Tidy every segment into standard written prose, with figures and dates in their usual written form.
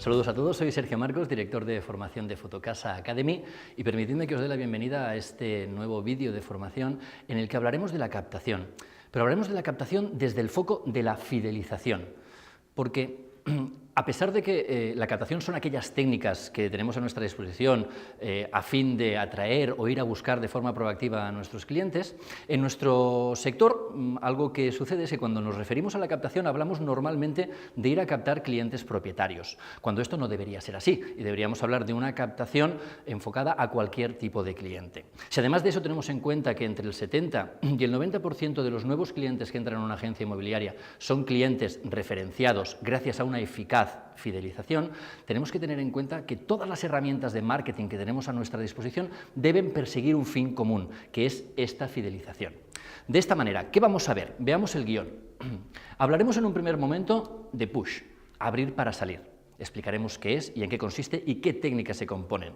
Saludos a todos, soy Sergio Marcos, director de formación de Fotocasa Academy, y permitidme que os dé la bienvenida a este nuevo vídeo de formación en el que hablaremos de la captación. Pero hablaremos de la captación desde el foco de la fidelización, porque a pesar de que la captación son aquellas técnicas que tenemos a nuestra disposición a fin de atraer o ir a buscar de forma proactiva a nuestros clientes, en nuestro sector algo que sucede es que cuando nos referimos a la captación hablamos normalmente de ir a captar clientes propietarios, cuando esto no debería ser así y deberíamos hablar de una captación enfocada a cualquier tipo de cliente. Si además de eso tenemos en cuenta que entre el 70 y el 90% de los nuevos clientes que entran en una agencia inmobiliaria son clientes referenciados gracias a una eficaz fidelización, tenemos que tener en cuenta que todas las herramientas de marketing que tenemos a nuestra disposición deben perseguir un fin común, que es esta fidelización. De esta manera, ¿qué vamos a ver? Veamos el guión. Hablaremos en un primer momento de push, abrir para salir. Explicaremos qué es y en qué consiste y qué técnicas se componen.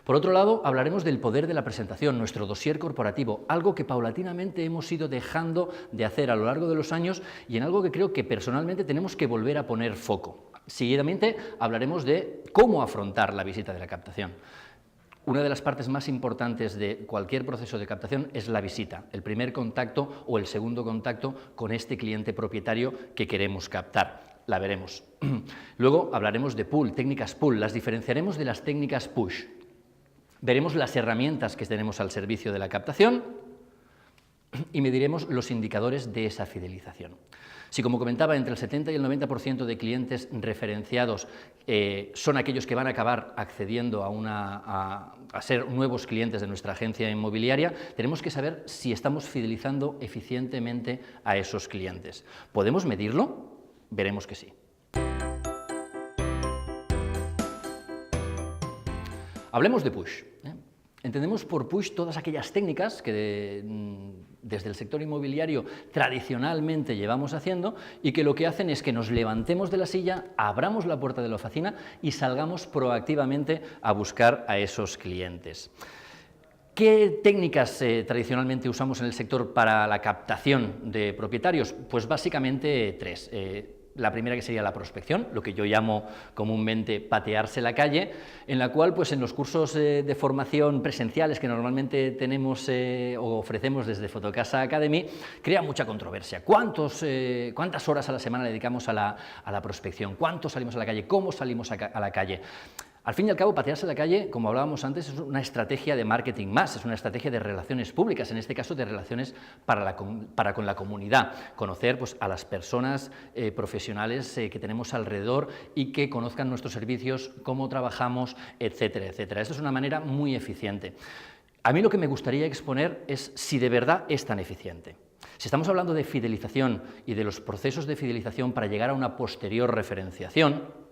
Por otro lado, hablaremos del poder de la presentación, nuestro dossier corporativo, algo que paulatinamente hemos ido dejando de hacer a lo largo de los años y en algo que creo que personalmente tenemos que volver a poner foco. Seguidamente hablaremos de cómo afrontar la visita de la captación. Una de las partes más importantes de cualquier proceso de captación es la visita, el primer contacto o el segundo contacto con este cliente propietario que queremos captar. La veremos. Luego hablaremos de pull, técnicas pull, las diferenciaremos de las técnicas push. Veremos las herramientas que tenemos al servicio de la captación y mediremos los indicadores de esa fidelización. Si, como comentaba, entre el 70 y el 90% de clientes referenciados son aquellos que van a acabar accediendo a ser nuevos clientes de nuestra agencia inmobiliaria, tenemos que saber si estamos fidelizando eficientemente a esos clientes. ¿Podemos medirlo? Veremos que sí. Hablemos de push. Entendemos por push todas aquellas técnicas que desde el sector inmobiliario tradicionalmente llevamos haciendo y que lo que hacen es que nos levantemos de la silla, abramos la puerta de la oficina y salgamos proactivamente a buscar a esos clientes. ¿Qué técnicas tradicionalmente usamos en el sector para la captación de propietarios? Pues básicamente tres. La primera, que sería la prospección, lo que yo llamo comúnmente patearse la calle, en la cual pues en los cursos de formación presenciales que normalmente tenemos o ofrecemos desde Fotocasa Academy, crea mucha controversia. ¿Cuántas horas a la semana dedicamos a la prospección? ¿Cuánto salimos a la calle? ¿Cómo salimos a la calle? Al fin y al cabo, patearse la calle, como hablábamos antes, es una estrategia de marketing más, es una estrategia de relaciones públicas, en este caso de relaciones para con la comunidad, conocer pues, a las personas profesionales que tenemos alrededor y que conozcan nuestros servicios, cómo trabajamos, etcétera, etcétera. Esto es una manera muy eficiente. A mí lo que me gustaría exponer es si de verdad es tan eficiente. Si estamos hablando de fidelización y de los procesos de fidelización para llegar a una posterior referenciación,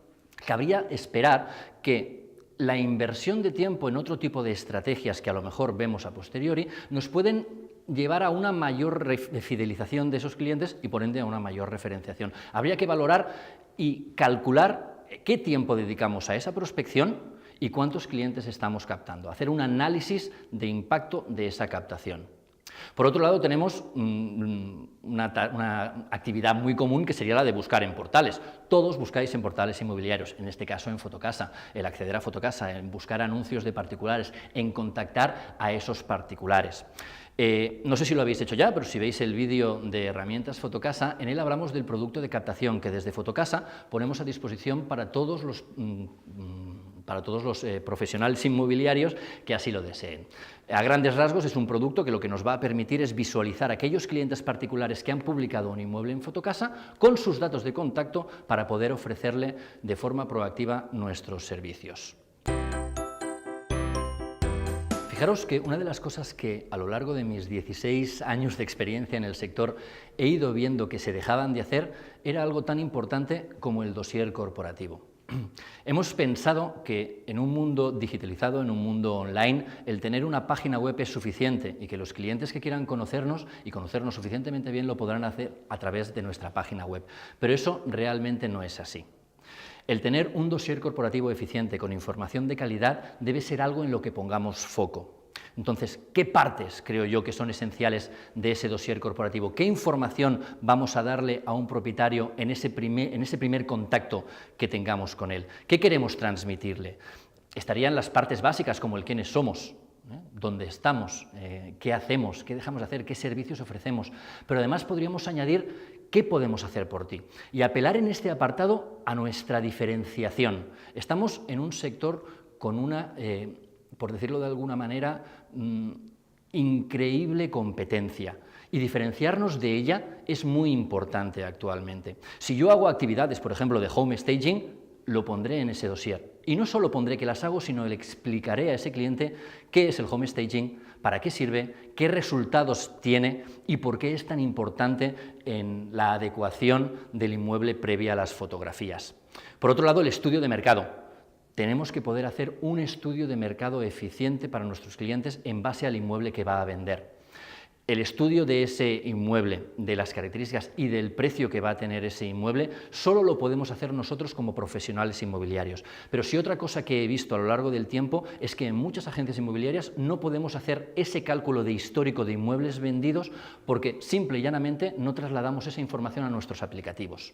cabría esperar que la inversión de tiempo en otro tipo de estrategias que a lo mejor vemos a posteriori nos pueden llevar a una mayor fidelización de esos clientes y por ende a una mayor referenciación. Habría que valorar y calcular qué tiempo dedicamos a esa prospección y cuántos clientes estamos captando, hacer un análisis de impacto de esa captación. Por otro lado, tenemos una actividad muy común que sería la de buscar en portales. Todos buscáis en portales inmobiliarios, en este caso en Fotocasa, el acceder a Fotocasa, en buscar anuncios de particulares, en contactar a esos particulares. No sé si lo habéis hecho ya, pero si veis el vídeo de herramientas Fotocasa, en él hablamos del producto de captación que desde Fotocasa ponemos a disposición para todos los profesionales inmobiliarios que así lo deseen. A grandes rasgos es un producto que lo que nos va a permitir es visualizar a aquellos clientes particulares que han publicado un inmueble en Fotocasa con sus datos de contacto para poder ofrecerle de forma proactiva nuestros servicios. Fijaros que una de las cosas que a lo largo de mis 16 años de experiencia en el sector he ido viendo que se dejaban de hacer era algo tan importante como el dossier corporativo. Hemos pensado que en un mundo digitalizado, en un mundo online, el tener una página web es suficiente y que los clientes que quieran conocernos y conocernos suficientemente bien lo podrán hacer a través de nuestra página web. Pero eso realmente no es así. El tener un dossier corporativo eficiente con información de calidad debe ser algo en lo que pongamos foco. Entonces, ¿qué partes creo yo que son esenciales de ese dossier corporativo? ¿Qué información vamos a darle a un propietario en ese primer contacto que tengamos con él? ¿Qué queremos transmitirle? Estarían las partes básicas como el quiénes somos, dónde estamos, qué hacemos, qué dejamos de hacer, qué servicios ofrecemos, pero además podríamos añadir qué podemos hacer por ti y apelar en este apartado a nuestra diferenciación. Estamos en un sector con una, por decirlo de alguna manera, increíble competencia. Y diferenciarnos de ella es muy importante actualmente. Si yo hago actividades, por ejemplo, de home staging, lo pondré en ese dossier. Y no solo pondré que las hago, sino le explicaré a ese cliente qué es el home staging, para qué sirve, qué resultados tiene y por qué es tan importante en la adecuación del inmueble previa a las fotografías. Por otro lado, el estudio de mercado. Tenemos que poder hacer un estudio de mercado eficiente para nuestros clientes en base al inmueble que va a vender. El estudio de ese inmueble, de las características y del precio que va a tener ese inmueble, solo lo podemos hacer nosotros como profesionales inmobiliarios. Pero sí, otra cosa que he visto a lo largo del tiempo es que en muchas agencias inmobiliarias no podemos hacer ese cálculo de histórico de inmuebles vendidos porque simple y llanamente no trasladamos esa información a nuestros aplicativos.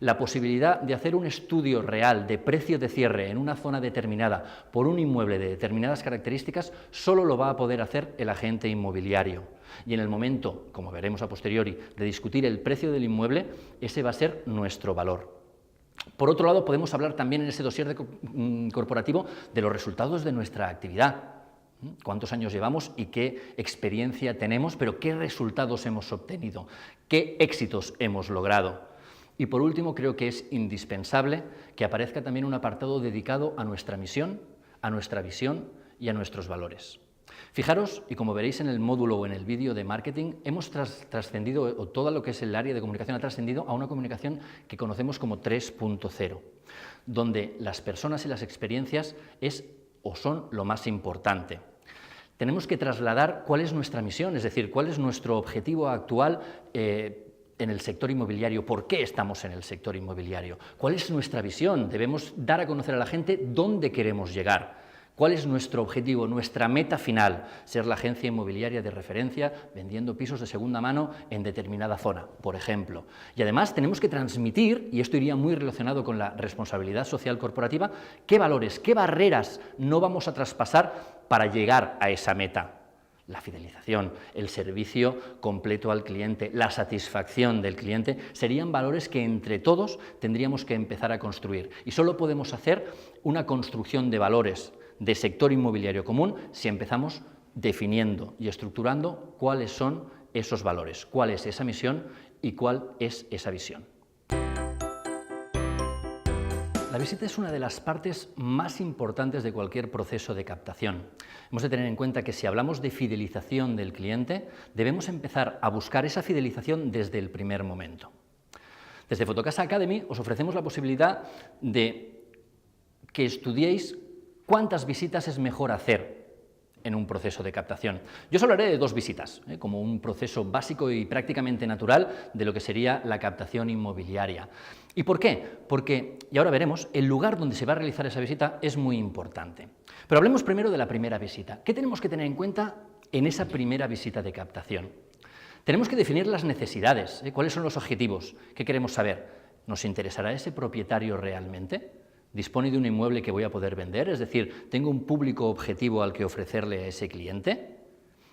La posibilidad de hacer un estudio real de precio de cierre en una zona determinada por un inmueble de determinadas características solo lo va a poder hacer el agente inmobiliario. Y en el momento, como veremos a posteriori, de discutir el precio del inmueble, ese va a ser nuestro valor. Por otro lado, podemos hablar también en ese dossier corporativo de los resultados de nuestra actividad. ¿Cuántos años llevamos y qué experiencia tenemos, pero qué resultados hemos obtenido? ¿Qué éxitos hemos logrado? Y por último, creo que es indispensable que aparezca también un apartado dedicado a nuestra misión, a nuestra visión y a nuestros valores. Fijaros, y como veréis en el módulo o en el vídeo de marketing, hemos trascendido, o todo lo que es el área de comunicación ha trascendido a una comunicación que conocemos como 3.0, donde las personas y las experiencias es o son lo más importante. Tenemos que trasladar cuál es nuestra misión, es decir, cuál es nuestro objetivo actual en el sector inmobiliario, por qué estamos en el sector inmobiliario, cuál es nuestra visión, debemos dar a conocer a la gente dónde queremos llegar, cuál es nuestro objetivo, nuestra meta final, ser la agencia inmobiliaria de referencia vendiendo pisos de segunda mano en determinada zona, por ejemplo. Y además tenemos que transmitir, y esto iría muy relacionado con la responsabilidad social corporativa, qué valores, qué barreras no vamos a traspasar para llegar a esa meta. La fidelización, el servicio completo al cliente, la satisfacción del cliente, serían valores que entre todos tendríamos que empezar a construir. Y solo podemos hacer una construcción de valores de sector inmobiliario común si empezamos definiendo y estructurando cuáles son esos valores, cuál es esa misión y cuál es esa visión. La visita es una de las partes más importantes de cualquier proceso de captación. Hemos de tener en cuenta que si hablamos de fidelización del cliente, debemos empezar a buscar esa fidelización desde el primer momento. Desde Fotocasa Academy os ofrecemos la posibilidad de que estudiéis cuántas visitas es mejor hacer en un proceso de captación. Yo os hablaré de 2 visitas, como un proceso básico y prácticamente natural de lo que sería la captación inmobiliaria. ¿Y por qué? Porque, y ahora veremos, el lugar donde se va a realizar esa visita es muy importante. Pero hablemos primero de la primera visita. ¿Qué tenemos que tener en cuenta en esa primera visita de captación? Tenemos que definir las necesidades, cuáles son los objetivos, qué queremos saber. ¿Nos interesará ese propietario realmente? ¿Dispone de un inmueble que voy a poder vender? Es decir, ¿tengo un público objetivo al que ofrecerle a ese cliente?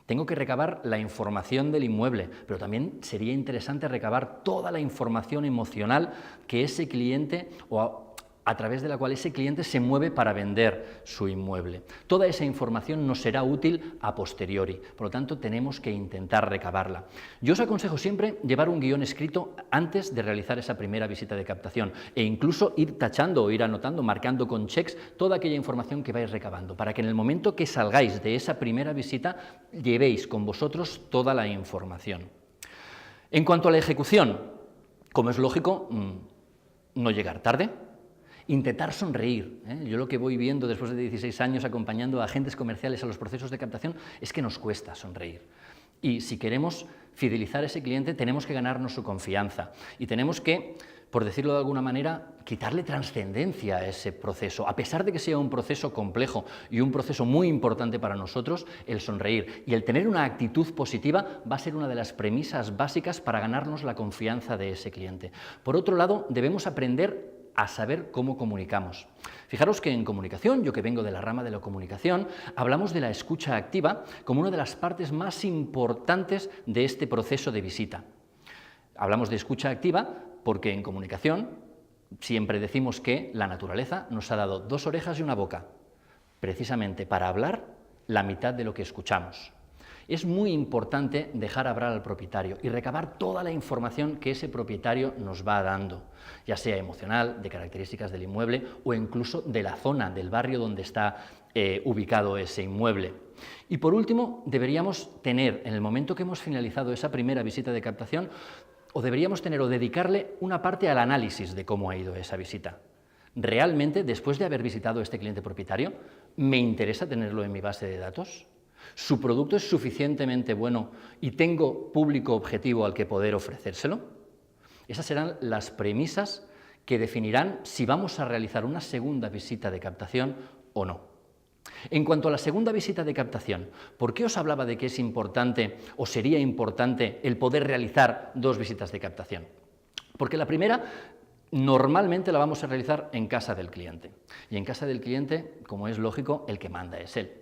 Tengo que recabar la información del inmueble, pero también sería interesante recabar toda la información emocional que ese cliente o a través de la cual ese cliente se mueve para vender su inmueble. Toda esa información nos será útil a posteriori, por lo tanto tenemos que intentar recabarla. Yo os aconsejo siempre llevar un guión escrito antes de realizar esa primera visita de captación e incluso ir tachando o ir anotando, marcando con checks toda aquella información que vais recabando, para que en el momento que salgáis de esa primera visita llevéis con vosotros toda la información. En cuanto a la ejecución, como es lógico, no llegar tarde. Intentar sonreír. Yo lo que voy viendo después de 16 años acompañando a agentes comerciales a los procesos de captación es que nos cuesta sonreír. Y si queremos fidelizar a ese cliente tenemos que ganarnos su confianza y tenemos que por decirlo de alguna manera, quitarle trascendencia a ese proceso. A pesar de que sea un proceso complejo y un proceso muy importante para nosotros, el sonreír y el tener una actitud positiva va a ser una de las premisas básicas para ganarnos la confianza de ese cliente. Por otro lado, debemos aprender a saber cómo comunicamos. Fijaros que en comunicación, yo que vengo de la rama de la comunicación, hablamos de la escucha activa como una de las partes más importantes de este proceso de visita. Hablamos de escucha activa porque en comunicación siempre decimos que la naturaleza nos ha dado 2 orejas y una boca, precisamente para hablar la mitad de lo que escuchamos. Es muy importante dejar hablar al propietario y recabar toda la información que ese propietario nos va dando, ya sea emocional, de características del inmueble o incluso de la zona, del barrio donde está ubicado ese inmueble. Y por último, deberíamos tener, en el momento que hemos finalizado esa primera visita de captación, deberíamos dedicarle una parte al análisis de cómo ha ido esa visita. ¿Realmente, después de haber visitado a este cliente propietario, me interesa tenerlo en mi base de datos? ¿Su producto es suficientemente bueno y tengo público objetivo al que poder ofrecérselo? Esas serán las premisas que definirán si vamos a realizar una segunda visita de captación o no. En cuanto a la segunda visita de captación, ¿por qué os hablaba de que es importante o sería importante el poder realizar 2 visitas de captación? Porque la primera normalmente la vamos a realizar en casa del cliente. Y en casa del cliente, como es lógico, el que manda es él.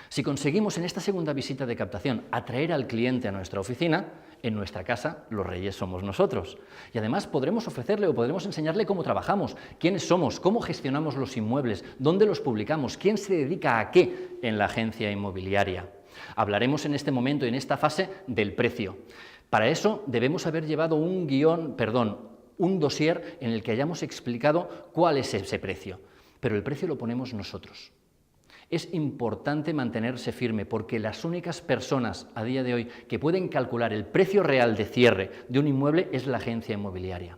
Si conseguimos en esta segunda visita de captación atraer al cliente a nuestra oficina, en nuestra casa los reyes somos nosotros. Y además podremos ofrecerle o podremos enseñarle cómo trabajamos, quiénes somos, cómo gestionamos los inmuebles, dónde los publicamos, quién se dedica a qué en la agencia inmobiliaria. Hablaremos en este momento, en esta fase, del precio. Para eso debemos haber llevado un dossier en el que hayamos explicado cuál es ese precio. Pero el precio lo ponemos nosotros. Es importante mantenerse firme porque las únicas personas a día de hoy que pueden calcular el precio real de cierre de un inmueble es la agencia inmobiliaria.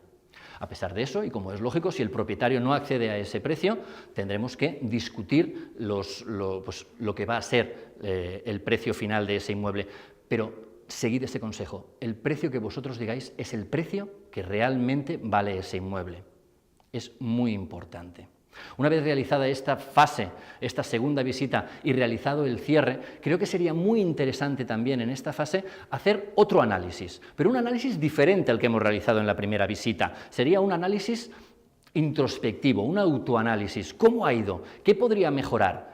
A pesar de eso, y como es lógico, si el propietario no accede a ese precio, tendremos que discutir lo que va a ser el precio final de ese inmueble. Pero seguid este consejo, el precio que vosotros digáis es el precio que realmente vale ese inmueble. Es muy importante. Una vez realizada esta fase, esta segunda visita y realizado el cierre, creo que sería muy interesante también en esta fase hacer otro análisis, pero un análisis diferente al que hemos realizado en la primera visita. Sería un análisis introspectivo, un autoanálisis. ¿Cómo ha ido? ¿Qué podría mejorar?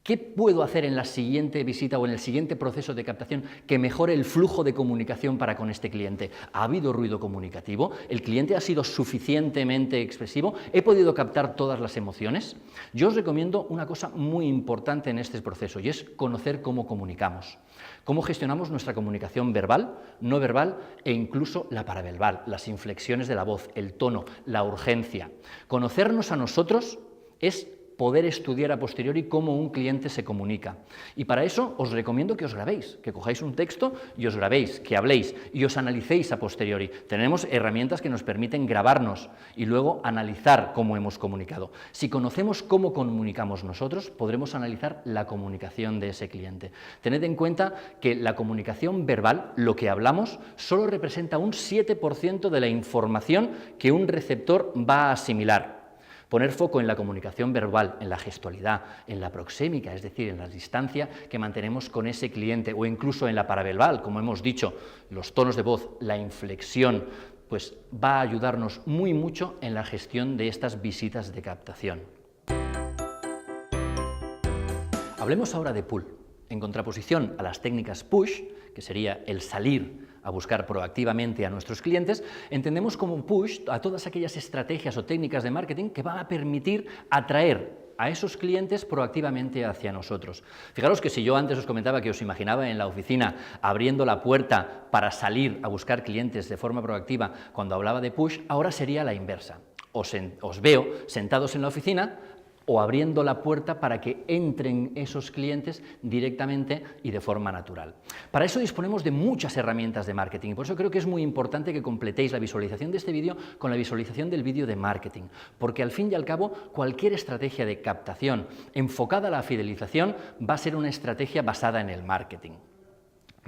¿Qué puedo hacer en la siguiente visita o en el siguiente proceso de captación que mejore el flujo de comunicación para con este cliente? ¿Ha habido ruido comunicativo? ¿El cliente ha sido suficientemente expresivo? ¿He podido captar todas las emociones? Yo os recomiendo una cosa muy importante en este proceso y es conocer cómo comunicamos. Cómo gestionamos nuestra comunicación verbal, no verbal e incluso la paraverbal, las inflexiones de la voz, el tono, la urgencia. Conocernos a nosotros es poder estudiar a posteriori cómo un cliente se comunica. Y para eso os recomiendo que os grabéis, que cojáis un texto y os grabéis, que habléis y os analicéis a posteriori. Tenemos herramientas que nos permiten grabarnos y luego analizar cómo hemos comunicado. Si conocemos cómo comunicamos nosotros, podremos analizar la comunicación de ese cliente. Tened en cuenta que la comunicación verbal, lo que hablamos, solo representa un 7% de la información que un receptor va a asimilar. Poner foco en la comunicación verbal, en la gestualidad, en la proxémica, es decir, en la distancia que mantenemos con ese cliente, o incluso en la paraverbal, como hemos dicho, los tonos de voz, la inflexión, pues va a ayudarnos muy mucho en la gestión de estas visitas de captación. Hablemos ahora de pull. En contraposición a las técnicas push, que sería el salir a buscar proactivamente a nuestros clientes, entendemos como push a todas aquellas estrategias o técnicas de marketing que van a permitir atraer a esos clientes proactivamente hacia nosotros. Fijaros que si yo antes os comentaba que os imaginaba en la oficina abriendo la puerta para salir a buscar clientes de forma proactiva cuando hablaba de push, ahora sería la inversa. Os veo sentados en la oficina o abriendo la puerta para que entren esos clientes directamente y de forma natural. Para eso disponemos de muchas herramientas de marketing y por eso creo que es muy importante que completéis la visualización de este vídeo con la visualización del vídeo de marketing, porque al fin y al cabo cualquier estrategia de captación enfocada a la fidelización va a ser una estrategia basada en el marketing.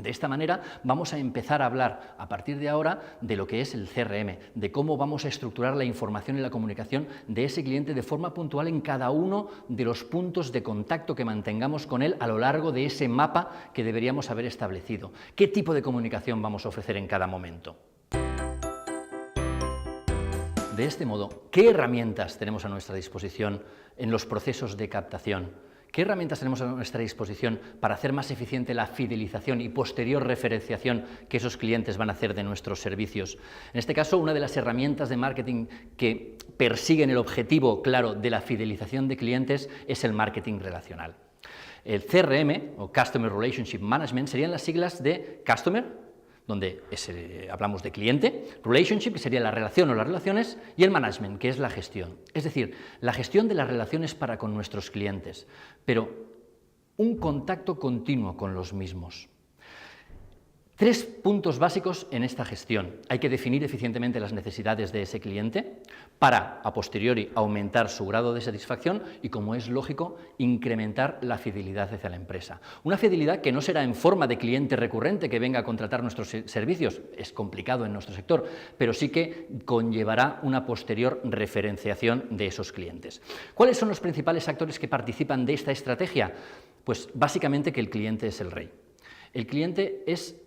De esta manera vamos a empezar a hablar a partir de ahora de lo que es el CRM, de cómo vamos a estructurar la información y la comunicación de ese cliente de forma puntual en cada uno de los puntos de contacto que mantengamos con él a lo largo de ese mapa que deberíamos haber establecido. ¿Qué tipo de comunicación vamos a ofrecer en cada momento? De este modo, ¿qué herramientas tenemos a nuestra disposición en los procesos de captación? ¿Qué herramientas tenemos a nuestra disposición para hacer más eficiente la fidelización y posterior referenciación que esos clientes van a hacer de nuestros servicios? En este caso, una de las herramientas de marketing que persiguen el objetivo claro de la fidelización de clientes es el marketing relacional. El CRM, o Customer Relationship Management, serían las siglas de Customer, donde hablamos de cliente, Relationship, que sería la relación o las relaciones, y el Management, que es la gestión. Es decir, la gestión de las relaciones para con nuestros clientes, pero un contacto continuo con los mismos. 3 puntos básicos en esta gestión. Hay que definir eficientemente las necesidades de ese cliente para, a posteriori, aumentar su grado de satisfacción y, como es lógico, incrementar la fidelidad hacia la empresa. Una fidelidad que no será en forma de cliente recurrente que venga a contratar nuestros servicios, es complicado en nuestro sector, pero sí que conllevará una posterior referenciación de esos clientes. ¿Cuáles son los principales actores que participan de esta estrategia? Pues básicamente que el cliente es el rey. El cliente es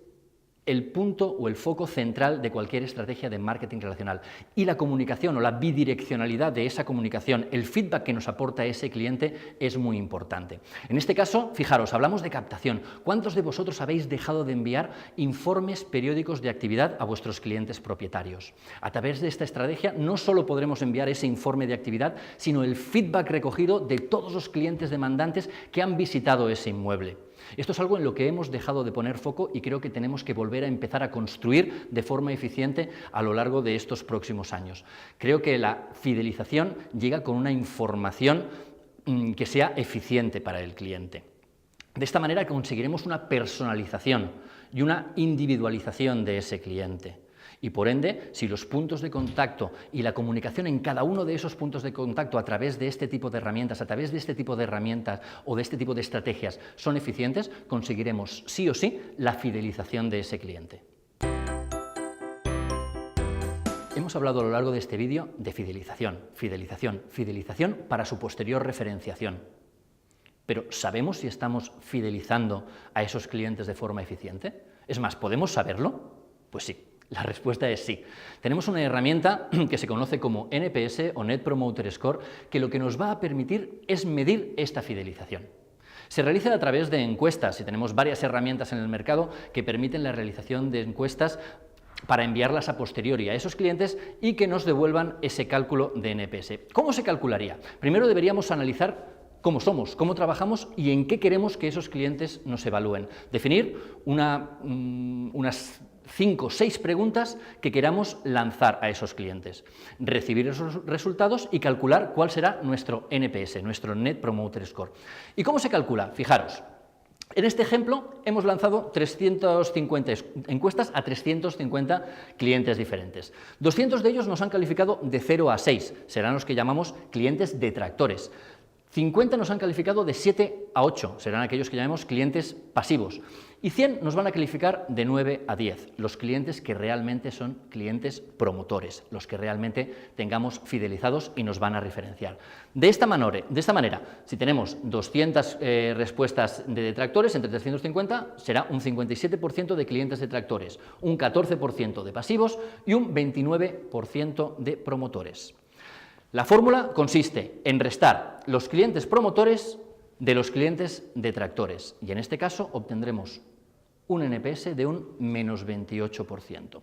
el punto o el foco central de cualquier estrategia de marketing relacional, y la comunicación o la bidireccionalidad de esa comunicación, el feedback que nos aporta ese cliente es muy importante. En este caso, fijaros, hablamos de captación. ¿Cuántos de vosotros habéis dejado de enviar informes periódicos de actividad a vuestros clientes propietarios? A través de esta estrategia no solo podremos enviar ese informe de actividad, sino el feedback recogido de todos los clientes demandantes que han visitado ese inmueble. Esto es algo en lo que hemos dejado de poner foco y creo que tenemos que volver a empezar a construir de forma eficiente a lo largo de estos próximos años. Creo que la fidelización llega con una información que sea eficiente para el cliente. De esta manera conseguiremos una personalización y una individualización de ese cliente. Y por ende, si los puntos de contacto y la comunicación en cada uno de esos puntos de contacto a través de este tipo de herramientas, o de este tipo de estrategias son eficientes, conseguiremos sí o sí la fidelización de ese cliente. Hemos hablado a lo largo de este vídeo de fidelización para su posterior referenciación. Pero ¿sabemos si estamos fidelizando a esos clientes de forma eficiente? Es más, ¿podemos saberlo? Pues sí. La respuesta es sí. Tenemos una herramienta que se conoce como NPS o Net Promoter Score, que lo que nos va a permitir es medir esta fidelización. Se realiza a través de encuestas y tenemos varias herramientas en el mercado que permiten la realización de encuestas para enviarlas a posteriori a esos clientes y que nos devuelvan ese cálculo de NPS. ¿Cómo se calcularía? Primero deberíamos analizar cómo somos, cómo trabajamos y en qué queremos que esos clientes nos evalúen. Definir unas 5 o 6 preguntas que queramos lanzar a esos clientes, recibir esos resultados y calcular cuál será nuestro NPS, nuestro Net Promoter Score. ¿Y cómo se calcula? Fijaros, en este ejemplo hemos lanzado 350 encuestas a 350 clientes diferentes. 200 de ellos nos han calificado de 0 a 6, serán los que llamamos clientes detractores. 50 nos han calificado de 7 a 8, serán aquellos que llamemos clientes pasivos. Y 100 nos van a calificar de 9 a 10, los clientes que realmente son clientes promotores, los que realmente tengamos fidelizados y nos van a referenciar. De esta manera, si tenemos 200 respuestas de detractores entre 350, será un 57% de clientes detractores, un 14% de pasivos y un 29% de promotores. La fórmula consiste en restar los clientes promotores de los clientes detractores y en este caso obtendremos un NPS de un menos 28%.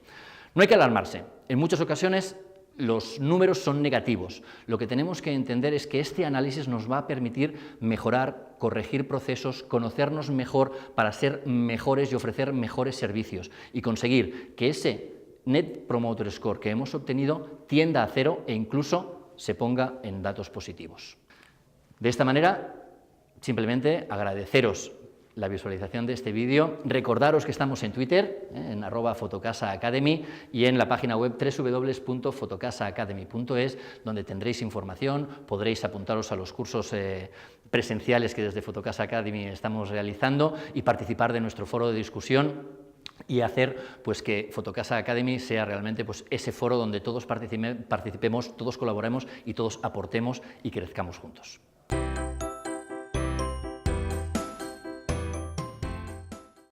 No hay que alarmarse, en muchas ocasiones los números son negativos. Lo que tenemos que entender es que este análisis nos va a permitir mejorar, corregir procesos, conocernos mejor para ser mejores y ofrecer mejores servicios y conseguir que ese Net Promoter Score que hemos obtenido tienda a 0 e incluso se ponga en datos positivos. De esta manera, simplemente agradeceros la visualización de este vídeo. Recordaros que estamos en Twitter, en @fotocasaacademy, y en la página web www.fotocasaacademy.es, donde tendréis información, podréis apuntaros a los cursos presenciales que desde Fotocasa Academy estamos realizando y participar de nuestro foro de discusión y hacer pues que Fotocasa Academy sea realmente pues ese foro donde todos participemos, todos colaboremos y todos aportemos y crezcamos juntos.